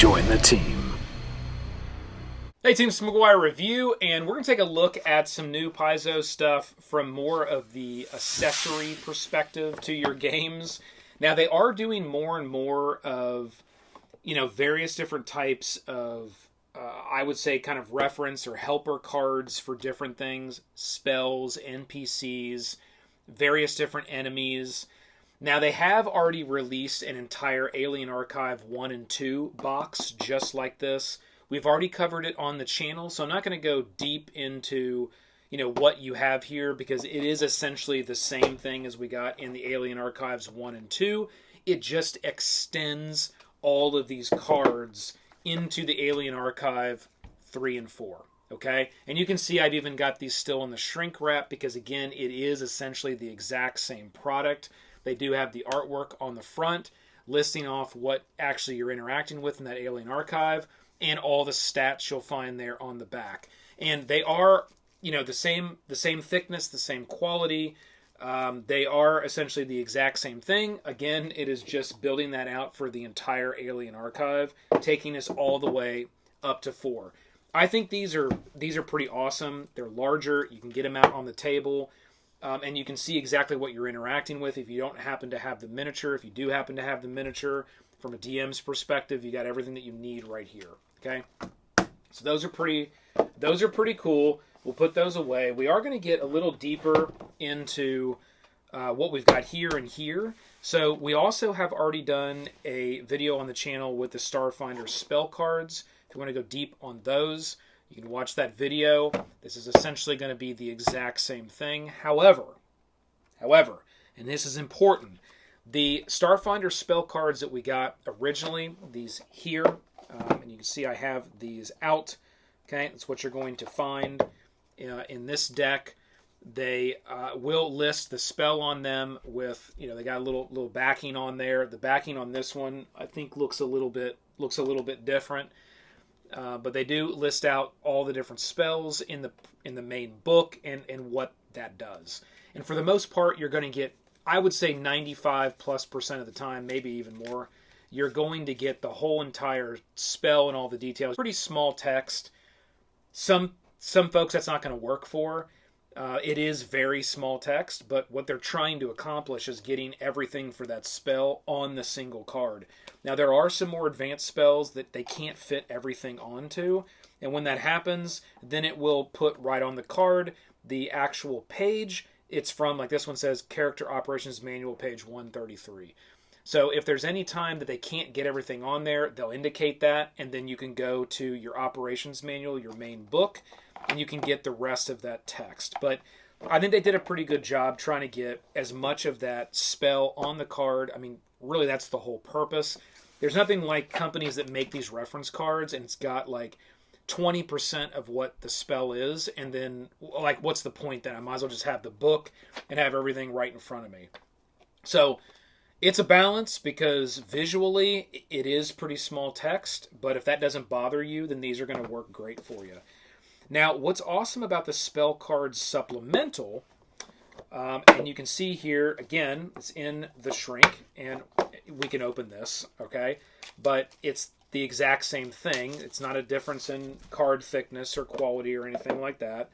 Join the team. Hey team, it's McGuire Review, and we're going to take a look at some new Paizo stuff from more of the accessory perspective to your games. Now, they are doing more and more of, various different types of, I would say, kind of reference or helper cards for different things, spells, NPCs, various different enemies. Now, they have already released an entire Alien Archive 1 and 2 box just like this. We've already covered it on the channel, so I'm not going to go deep into, what you have here, because it is essentially the same thing as we got in the Alien Archives 1 and 2. It just extends all of these cards into the Alien Archive 3 and 4, okay? And you can see I've even got these still in the shrink wrap, because again, it is essentially the exact same product. They do have the artwork on the front, listing off what actually you're interacting with in that Alien Archive, and all the stats you'll find there on the back. And they are, the same thickness, the same quality. They are essentially the exact same thing. Again, it is just building that out for the entire Alien Archive, taking us all the way up to 4. I think these are pretty awesome. They're larger. You can get them out on the table, and you can see exactly what you're interacting with. If you don't happen to have the miniature, if you do happen to have the miniature, from a DM's perspective, you got everything that you need right here. Okay, so those are pretty cool. We'll put those away. We are going to get a little deeper into what we've got here and here. So we also have already done a video on the channel with the Starfinder spell cards. If you want to go deep on those, you can watch that video. This is essentially going to be the exact same thing. However, and this is important, the Starfinder spell cards that we got originally, these here, and you can see I have these out. Okay, that's what you're going to find in this deck. They will list the spell on them with, they got a little backing on there. The backing on this one, I think, looks a little bit different, but they do list out all the different spells in the main book and what that does. And for the most part, you're going to get, I would say 95+% of the time, maybe even more, you're going to get the whole entire spell and all the details. Pretty small text. Some folks that's not going to work for. It is very small text, but what they're trying to accomplish is getting everything for that spell on the single card. Now, there are some more advanced spells that they can't fit everything onto, and when that happens, then it will put right on the card the actual page. It's from, like this one says, Character Operations Manual, page 133. So if there's any time that they can't get everything on there, they'll indicate that, and then you can go to your Operations Manual, your main book, and you can get the rest of that text. But I think they did a pretty good job trying to get as much of that spell on the card. I mean, really, that's the whole purpose. There's nothing like companies that make these reference cards, and it's got like 20% of what the spell is, and then, like, what's the point then? I might as well just have the book and have everything right in front of me. So it's a balance, because visually it is pretty small text, but if that doesn't bother you, then these are going to work great for you. Now, what's awesome about the spell cards supplemental, and you can see here, again, it's in the shrink, and we can open this, okay? But it's the exact same thing. It's not a difference in card thickness or quality or anything like that.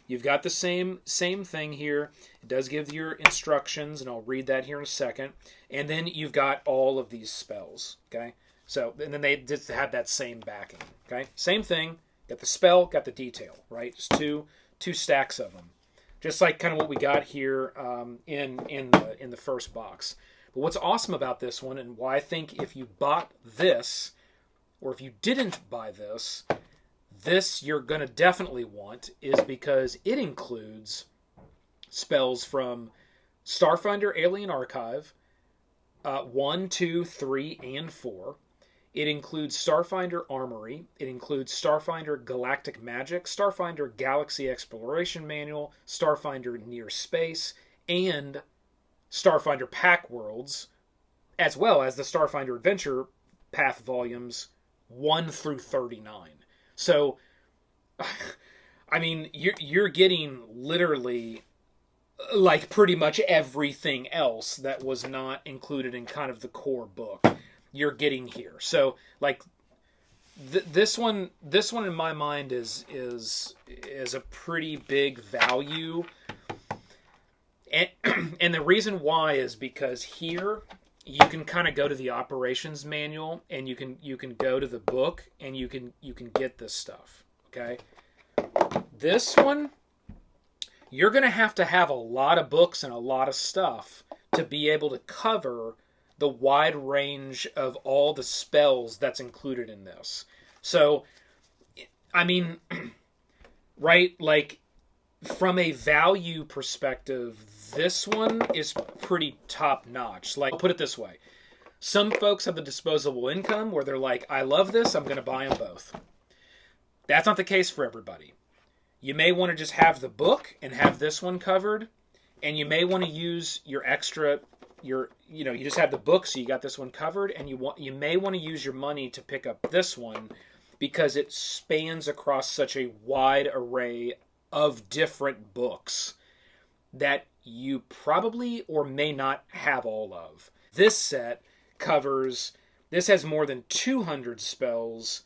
You've got the same thing here. It does give your instructions, and I'll read that here in a second. And then you've got all of these spells, okay? So, and then they just have that same backing, okay? Same thing. Got the spell, got the detail, right? Just two stacks of them. Just like kind of what we got here in the first box. But what's awesome about this one, and why I think if you bought this, or if you didn't buy this you're going to definitely want, is because it includes spells from Starfinder Alien Archive 1, 2, 3, and 4. It includes Starfinder Armory. It includes Starfinder Galactic Magic, Starfinder Galaxy Exploration Manual, Starfinder Near Space, and Starfinder Pack Worlds, as well as the Starfinder Adventure Path Volumes 1 through 39. So, I mean, you're getting literally like pretty much everything else that was not included in kind of the core book. You're getting here. So, like, this one in my mind is a pretty big value, and the reason why is because here you can kind of go to the operations manual, and you can go to the book, and you can get this stuff. Okay, this one you're going to have a lot of books and a lot of stuff to be able to cover the wide range of all the spells that's included in this. So, I mean, right, like, from a value perspective, this one is pretty top-notch. Like, I'll put it this way. Some folks have the disposable income where they're like, I love this, I'm going to buy them both. That's not the case for everybody. You may want to just have the book and have this one covered, and you may want to use your extra... you just have the book, so you got this one covered, and you may want to use your money to pick up this one because it spans across such a wide array of different books that you probably or may not have all of. This set this has more than 200 spells.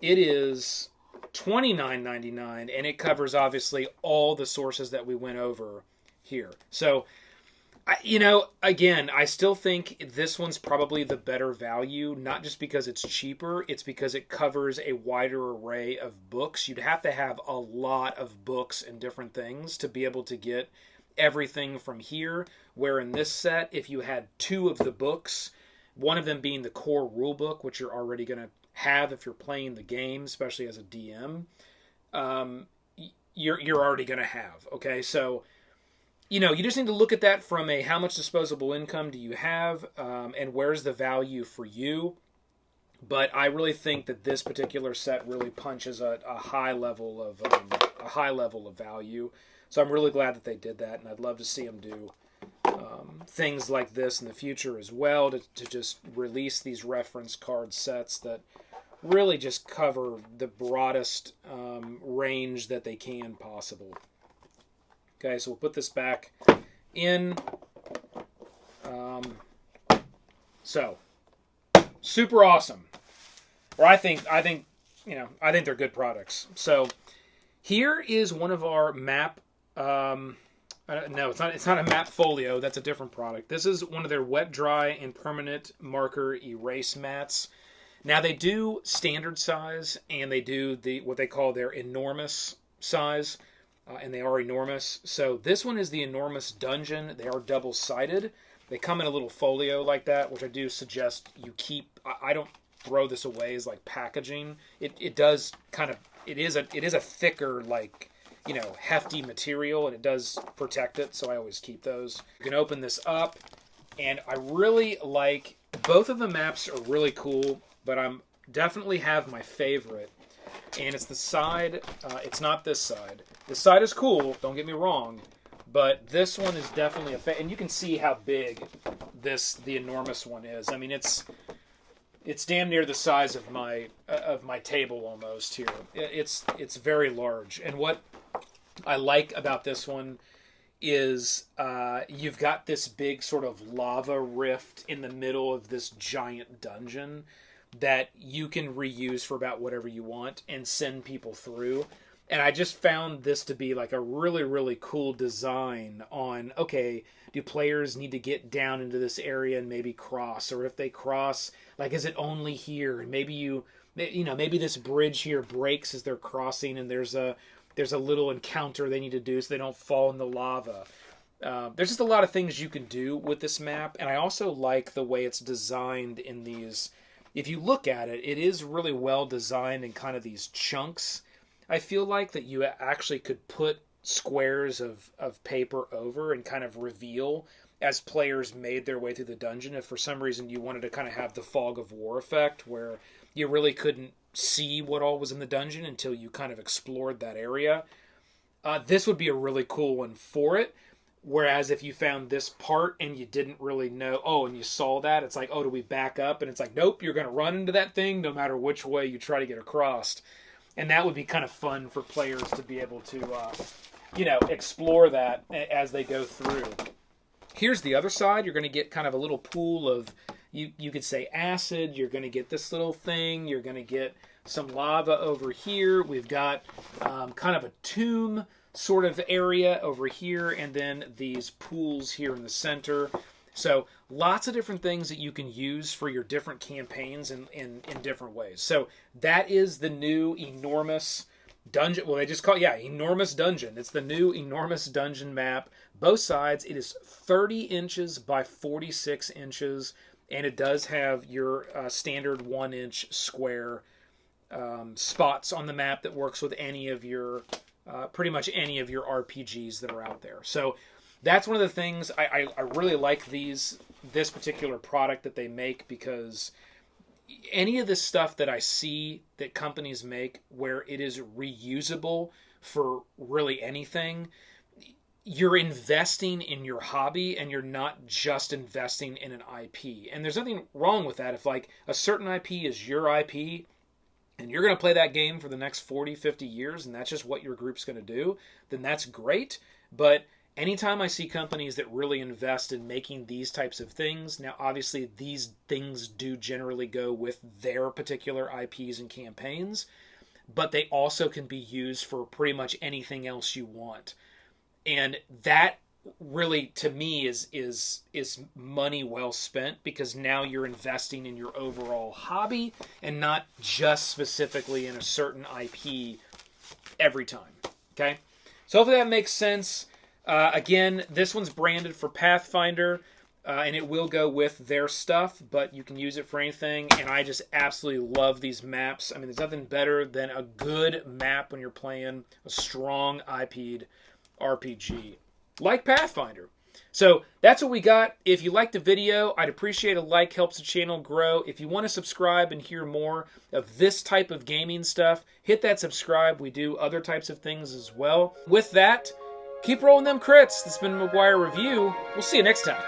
It is $29.99, and it covers obviously all the sources that we went over here. So, again, I still think this one's probably the better value, not just because it's cheaper, it's because it covers a wider array of books. You'd have to have a lot of books and different things to be able to get everything from here, where in this set, if you had 2 of the books, one of them being the core rulebook, which you're already going to have if you're playing the game, especially as a DM, you're already going to have, okay? So... you just need to look at that from a how much disposable income do you have, and where's the value for you. But I really think that this particular set really punches a high level of value. So I'm really glad that they did that, and I'd love to see them do things like this in the future as well, to just release these reference card sets that really just cover the broadest range that they can possible. Okay, so we'll put this back in. So, super awesome. Or I think they're good products. So, here is one of our map. No, it's not a map folio. That's a different product. This is one of their wet, dry, and permanent marker erase mats. Now they do standard size, and they do what they call their enormous size. And they are enormous. So this one is the enormous dungeon. They are double-sided. They come in a little folio like that, which I do suggest you keep. I don't throw this away as like packaging. It does kind of. It is a thicker, like, hefty material, and it does protect it. So I always keep those. You can open this up, and I really like both of the maps are really cool, but I'm definitely have my favorite. And it's the side, it's not this side. This side is cool, don't get me wrong, but this one is definitely and you can see how big the enormous one is. I mean, it's damn near the size of my table almost here. It's very large. And what I like about this one is you've got this big sort of lava rift in the middle of this giant dungeon that you can reuse for about whatever you want and send people through. And I just found this to be like a really, really cool design on, okay, do players need to get down into this area and maybe cross? Or if they cross, like, is it only here? And maybe maybe this bridge here breaks as they're crossing, and there's a little encounter they need to do so they don't fall in the lava. There's just a lot of things you can do with this map. And I also like the way it's designed in these. If you look at it, it is really well designed in kind of these chunks. I feel like that you actually could put squares of paper over and kind of reveal as players made their way through the dungeon. If for some reason you wanted to kind of have the fog of war effect where you really couldn't see what all was in the dungeon until you kind of explored that area, this would be a really cool one for it. Whereas if you found this part and you didn't really know, and you saw that, it's like, do we back up? And it's like, nope, you're going to run into that thing no matter which way you try to get across. And that would be kind of fun for players to be able to, explore that as they go through. Here's the other side. You're going to get kind of a little pool of, you could say acid. You're going to get this little thing. You're going to get some lava over here. We've got kind of a tomb sort of area over here, and then these pools here in the center. So lots of different things that you can use for your different campaigns in different ways. So that is the new enormous dungeon. Well, they just call it, yeah, enormous dungeon. It's the new enormous dungeon map. Both sides, it is 30 inches by 46 inches, and it does have your standard 1-inch square spots on the map that works with any of your, pretty much any of your RPGs that are out there. So that's one of the things I really like this particular product that they make, because any of this stuff that I see that companies make where it is reusable for really anything, you're investing in your hobby and you're not just investing in an IP. And there's nothing wrong with that. If like a certain IP is your IP and you're going to play that game for the next 40, 50 years and that's just what your group's going to do, then that's great. But anytime I see companies that really invest in making these types of things, now obviously these things do generally go with their particular IPs and campaigns, but they also can be used for pretty much anything else you want. And that really, to me, is money well spent, because now you're investing in your overall hobby and not just specifically in a certain IP every time. Okay? So hopefully that makes sense. Again, this one's branded for Pathfinder, and it will go with their stuff, but you can use it for anything, and I just absolutely love these maps. I mean, there's nothing better than a good map when you're playing a strong IP'd RPG, like Pathfinder. So that's what we got. If you liked the video, I'd appreciate a like, helps the channel grow. If you want to subscribe and hear more of this type of gaming stuff, hit that subscribe. We do other types of things as well. With that, keep rolling them crits. This has been McGuire Review. We'll see you next time.